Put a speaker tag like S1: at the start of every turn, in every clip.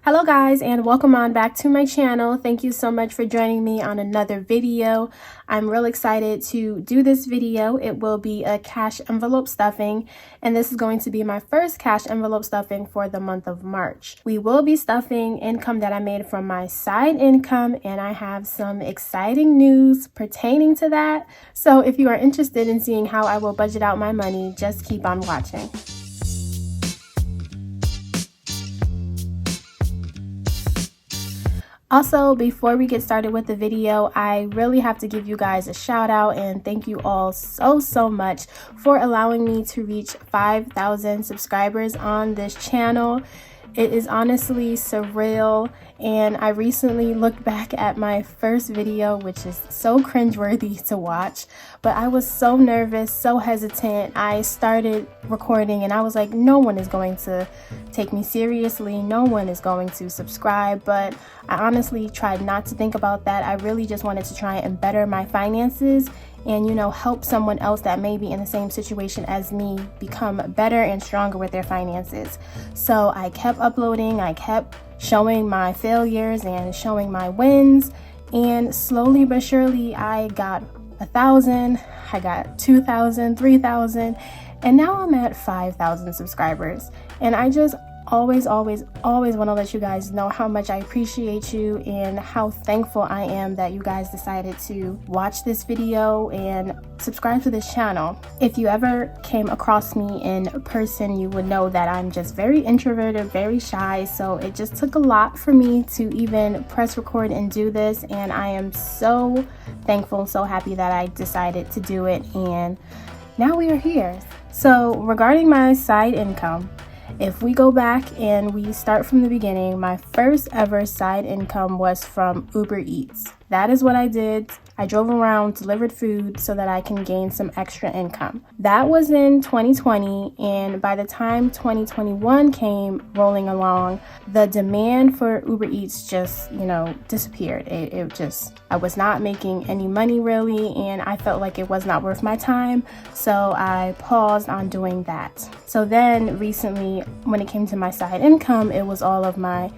S1: Hello guys, and welcome on back to my channel. Thank you so much for joining me on another video. I'm real excited to do this video. It will be a cash envelope stuffing, and this is going to be my first cash envelope stuffing for the month of March. We will be stuffing income that I made from my side income, and I have some exciting news pertaining to that. So if you are interested in seeing how I will budget out my money, just keep on watching. Also, before we get started with the video, I really have to give you guys a shout out and thank you all so much for allowing me to reach 5,000 subscribers on this channel. It is honestly surreal, and I recently looked back at my first video, which is so cringeworthy to watch, but I was so nervous, so hesitant. I started recording and I was like, no one is going to take me seriously, no one is going to subscribe, but I honestly tried not to think about that. I really just wanted to try and better my finances and, you know, help someone else that may be in the same situation as me become better and stronger with their finances. So I kept uploading, I kept showing my failures and showing my wins, and slowly but surely I got 1,000, I got 2,000, 3,000, and now I'm at 5,000 subscribers. And I just always want to let you guys know how much I appreciate you and how thankful I am that you guys decided to watch this video and subscribe to this channel. If you ever came across me in person, you would know that I'm just very introverted, very shy, so it just took a lot for me to even press record and do this, and I am so thankful, so happy that I decided to do it, and now we are here. So regarding my side income, if we go back and we start from the beginning, my first ever side income was from UberEats. That is what I did. I drove around, delivered food so that I can gain some extra income. That was in 2020, and by the time 2021 came rolling along, the demand for UberEats just, disappeared. I was not making any money really, and I felt like it was not worth my time, so I paused on doing that. So then recently, when it came to my side income, it was all of my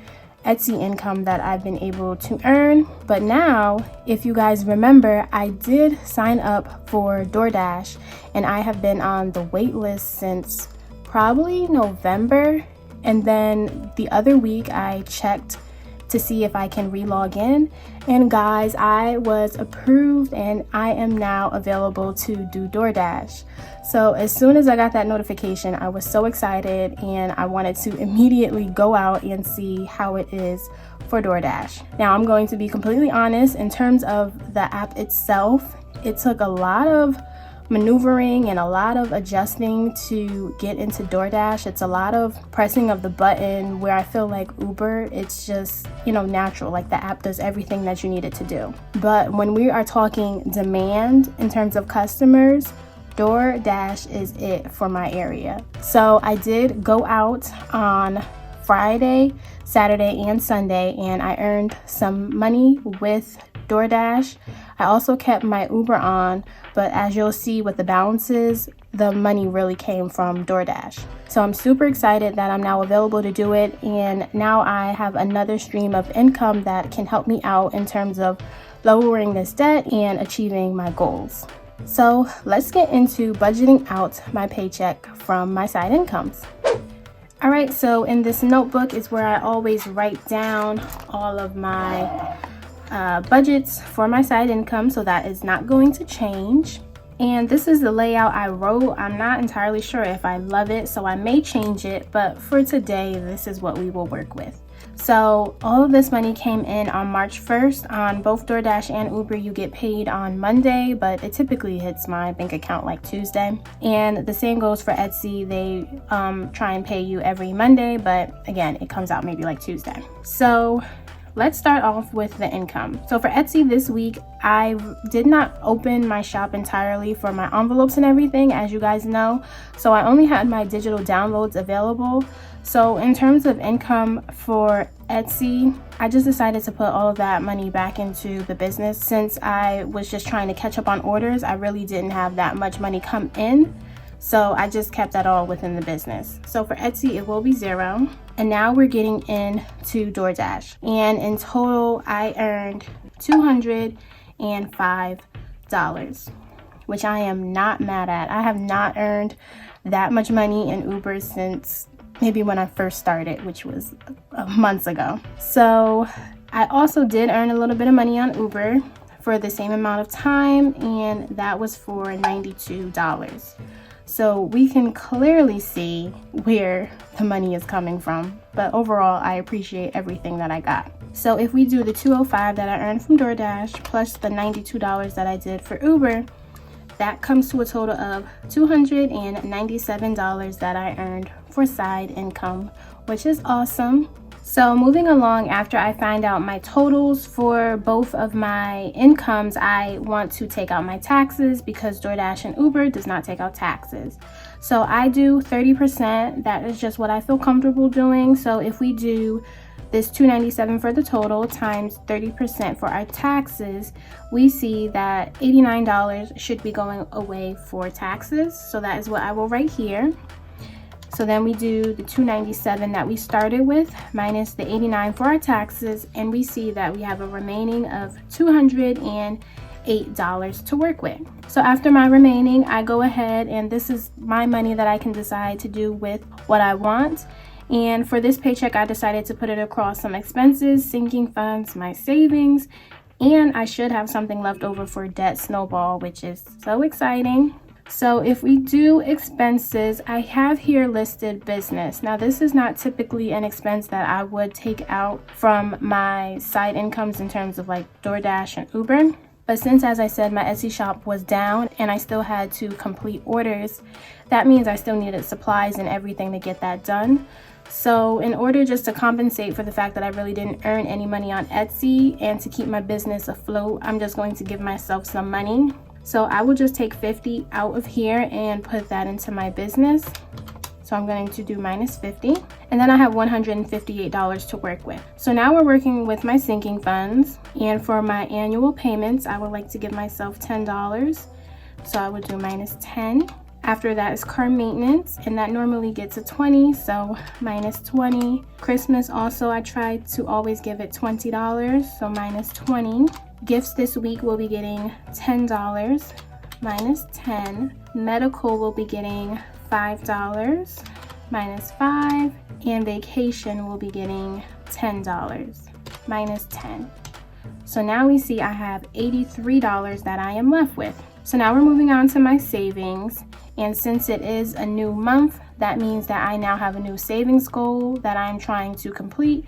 S1: Etsy income that I've been able to earn. But now, if you guys remember, I did sign up for DoorDash, and I have been on the wait list since probably November. And then the other week I checked to see if I can relog in, and guys, I was approved and I am now available to do DoorDash. So as soon as I got that notification, I was so excited and I wanted to immediately go out and see how it is for DoorDash. Now, I'm going to be completely honest, in terms of the app itself, it took a lot of maneuvering and a lot of adjusting to get into DoorDash. It's a lot of pressing of the button, where I feel like Uber, it's just, natural, like the app does everything that you need it to do. But when we are talking demand in terms of customers, DoorDash is it for my area. So I did go out on Friday, Saturday, and Sunday, and I earned some money with DoorDash. I also kept my Uber on, but as you'll see with the balances, the money really came from DoorDash. So I'm super excited that I'm now available to do it, and now I have another stream of income that can help me out in terms of lowering this debt and achieving my goals. So let's get into budgeting out my paycheck from my side incomes. All right, so in this notebook is where I always write down all of my budgets for my side income, so that is not going to change. And this is the layout I wrote. I'm not entirely sure if I love it, so I may change it, but for today, this is what we will work with. So all of this money came in on March 1st. On both DoorDash and Uber, you get paid on Monday, but it typically hits my bank account like Tuesday. And the same goes for Etsy. They try and pay you every Monday, but again, it comes out maybe like Tuesday. So let's start off with the income. So for Etsy this week, I did not open my shop entirely for my envelopes and everything, as you guys know. So I only had my digital downloads available. So in terms of income for Etsy, I just decided to put all of that money back into the business. Since I was just trying to catch up on orders, I really didn't have that much money come in. So I just kept that all within the business. So for Etsy, it will be 0. And now we're getting into DoorDash. And in total, I earned $205, which I am not mad at. I have not earned that much money in Uber since maybe when I first started, which was months ago. So I also did earn a little bit of money on Uber for the same amount of time, and that was for $92. So we can clearly see where the money is coming from, but overall I appreciate everything that I got. So if we do the $205 that I earned from DoorDash plus the $92 that I did for Uber, that comes to a total of $297 that I earned for side income, which is awesome. So moving along, after I find out my totals for both of my incomes, I want to take out my taxes because DoorDash and Uber does not take out taxes. So I do 30%. That is just what I feel comfortable doing. So if we do this $297 for the total times 30% for our taxes, we see that $89 should be going away for taxes. So that is what I will write here. So then we do the $297 that we started with minus the $89 for our taxes, and we see that we have a remaining of $208 to work with. So after my remaining, I go ahead, and this is my money that I can decide to do with what I want. And for this paycheck, I decided to put it across some expenses, sinking funds, my savings, and I should have something left over for debt snowball, which is so exciting. So if we do expenses, I have here listed business. Now this is not typically an expense that I would take out from my side incomes in terms of like DoorDash and Uber. But since, as I said, my Etsy shop was down and I still had to complete orders, that means I still needed supplies and everything to get that done. So in order just to compensate for the fact that I really didn't earn any money on Etsy and to keep my business afloat, I'm just going to give myself some money. So I will just take $50 out of here and put that into my business. So I'm going to do minus $50, and then I have $158 to work with. So now we're working with my sinking funds, and for my annual payments, I would like to give myself $10. So I would do minus 10. After that is car maintenance, and that normally gets a 20, so minus 20. Christmas also, I try to always give it $20, so minus 20. Gifts this week will be getting $10, minus 10. Medical will be getting $5, minus 5. And vacation will be getting $10, minus 10. So now we see I have $83 that I am left with. So now we're moving on to my savings. And since it is a new month, that means that I now have a new savings goal that I'm trying to complete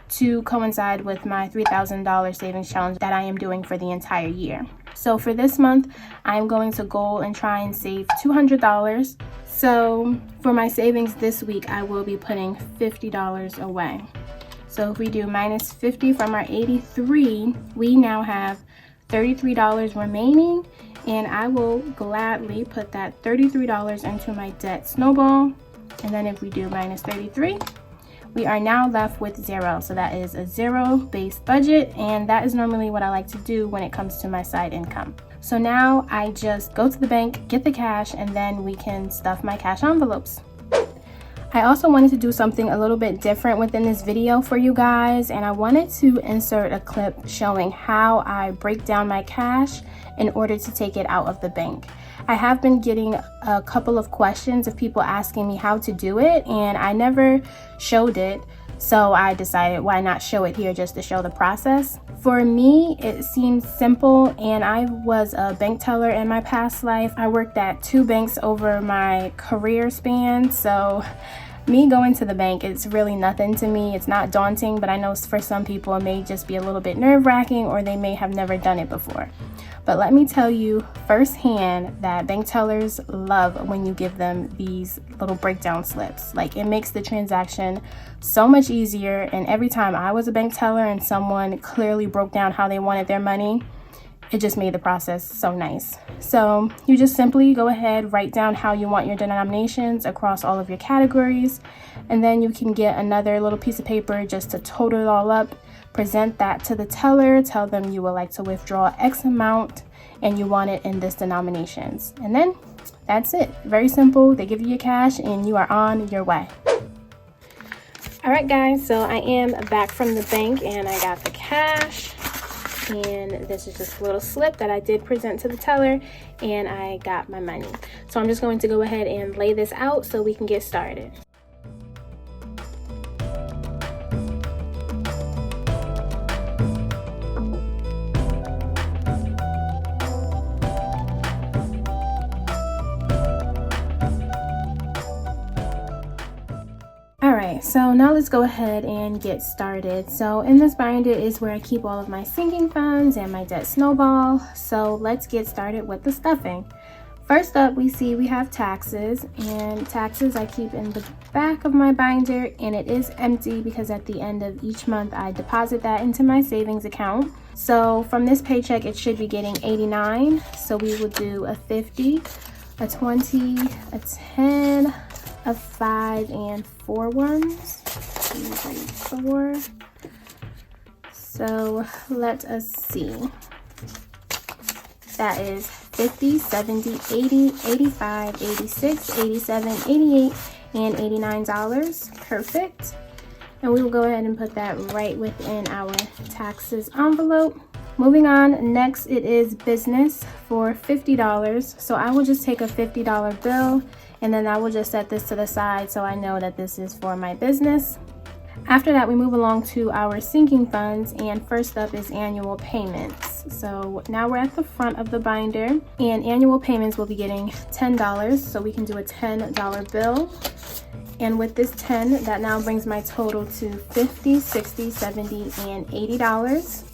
S1: to coincide with my $3,000 savings challenge that I am doing for the entire year. So for this month, I'm going to goal and try and save $200. So for my savings this week, I will be putting $50 away. So if we do minus 50 from our 83, we now have $33 remaining, and I will gladly put that $33 into my debt snowball. And then if we do minus 33, we are now left with 0. So that is a 0-based budget, and that is normally what I like to do when it comes to my side income. So now I just go to the bank, get the cash, and then we can stuff my cash envelopes. I also wanted to do something a little bit different within this video for you guys, and I wanted to insert a clip showing how I break down my cash in order to take it out of the bank. I have been getting a couple of questions of people asking me how to do it, and I never showed it, so I decided why not show it here just to show the process. For me, it seems simple, and I was a bank teller in my past life. I worked at 2 banks over my career span, so me going to the bank, it's really nothing to me. It's not daunting, but I know for some people it may just be a little bit nerve-wracking, or they may have never done it before. But let me tell you firsthand that bank tellers love when you give them these little breakdown slips. Like, it makes the transaction so much easier, and every time I was a bank teller and someone clearly broke down how they wanted their money, it just made the process so nice. So you just simply go ahead, write down how you want your denominations across all of your categories, and then you can get another little piece of paper just to total it all up. Present that to the teller, tell them you would like to withdraw X amount and you want it in this denominations. And then that's it. Very simple. They give you your cash and you are on your way. All right, guys, so I am back from the bank and I got the cash. And this is just a little slip that I did present to the teller, and I got my money. So I'm just going to go ahead and lay this out so we can get started. Alright, so now let's go ahead and get started. So in this binder is where I keep all of my sinking funds and my debt snowball. So let's get started with the stuffing. First up, we have taxes, and taxes I keep in the back of my binder, and it is empty because at the end of each month I deposit that into my savings account. So from this paycheck it should be getting 89. So we will do a 50, a 20, a 10, a 5, and 4 ones. 2, 3, 4. So let us see. That is 50, 70, 80, 85, 86, 87, 88, and $89. Perfect. And we will go ahead and put that right within our taxes envelope. Moving on, next it is business for $50. So I will just take a $50 bill, and then I will just set this to the side so I know that this is for my business. After that, we move along to our sinking funds, and first up is annual payments. So now we're at the front of the binder, and annual payments will be getting $10, so we can do a $10 bill. And with this 10, that now brings my total to $50, $60, $70, and $80.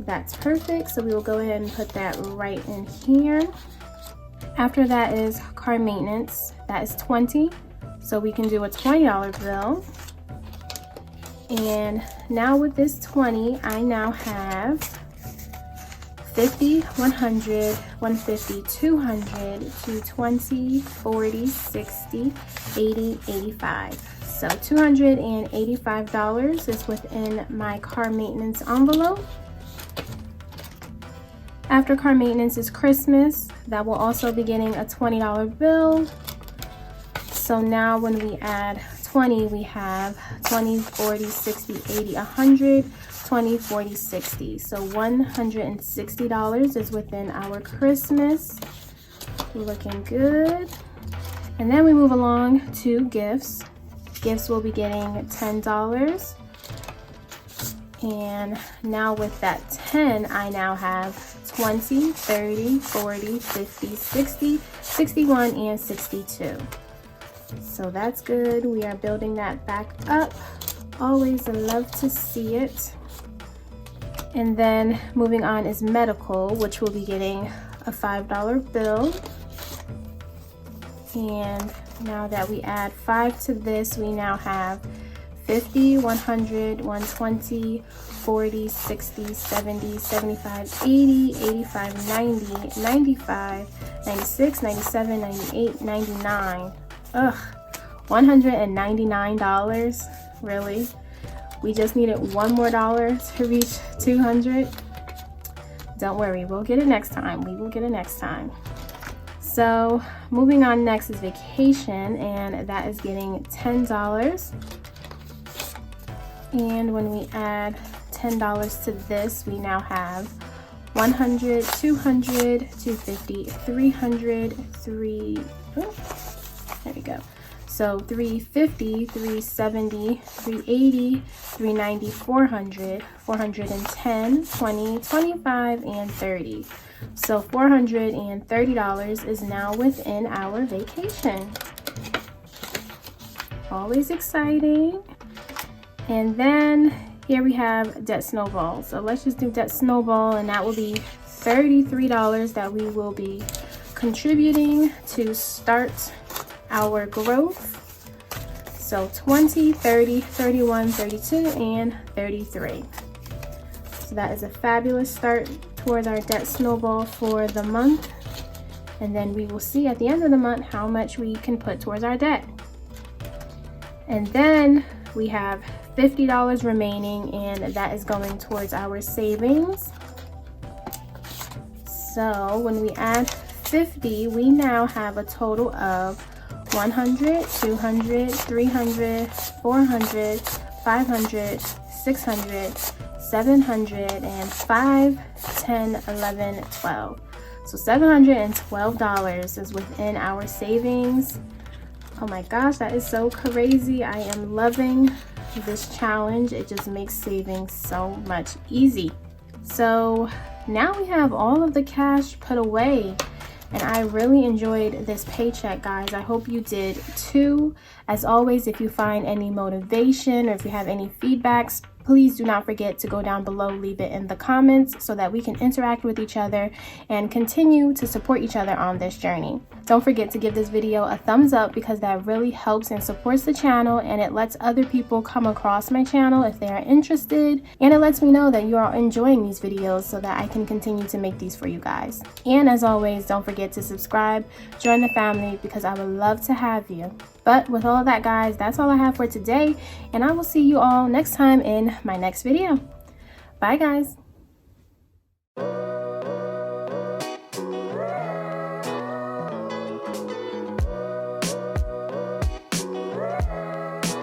S1: That's perfect, so we will go ahead and put that right in here. After that is car maintenance. That is $20, so we can do a $20 bill. And now with this 20, I now have 50, 100, 150, 200, 220, 40, 60, 80, 85. So $285 is within my car maintenance envelope. After car maintenance is Christmas. That will also be getting a $20 bill. So now when we add 20, we have 20, 40, 60, 80, 100, 20, 40, 60. So $160 is within our Christmas. Looking good. And then we move along to gifts. Gifts will be getting $10. And now with that 10, I now have 20, 30, 40, 50, 60, 61, and 62. So that's good. We are building that back up. Always love to see it. And then moving on is medical, which will be getting a $5 bill. And now that we add 5 to this, we now have 50, 100, 120, 40, 60, 70, 75, 80, 85, 90, 95, 96, 97, 98, 99. Ugh, $199, really? We just needed one more dollar to reach 200. Don't worry, we'll get it next time. We will get it next time. So moving on, next is vacation, and that is getting $10. And when we add $10 to this, we now have 100, 200, 250, 300, there we go. So 350, 370, 380, 390, 400, 410, 20, 25, and 30. So $430 is now within our vacation. Always exciting. And then here we have debt snowball. So let's just do debt snowball, and that will be $33 that we will be contributing to start our growth. So 20, 30, 31, 32, and 33. So that is a fabulous start towards our debt snowball for the month. And then we will see at the end of the month how much we can put towards our debt. And then we have $50 remaining, and that is going towards our savings. So when we add 50, we now have a total of 100, 200, 300, 400, 500, 600, 700, and 5, 10, 11, 12. So $712 is within our savings. Oh my gosh, that is so crazy. I am loving this challenge. It just makes saving so much easy. So now we have all of the cash put away, and I really enjoyed this paycheck, guys. I hope you did too. As always, if you find any motivation or if you have any feedbacks, please do not forget to go down below, leave it in the comments so that we can interact with each other and continue to support each other on this journey. Don't forget to give this video a thumbs up because that really helps and supports the channel, and it lets other people come across my channel if they are interested, and it lets me know that you are enjoying these videos so that I can continue to make these for you guys. And as always, don't forget to subscribe, join the family, because I would love to have you. But with all of that, guys, that's all I have for today, and I will see you all next time in my next video. Bye, guys.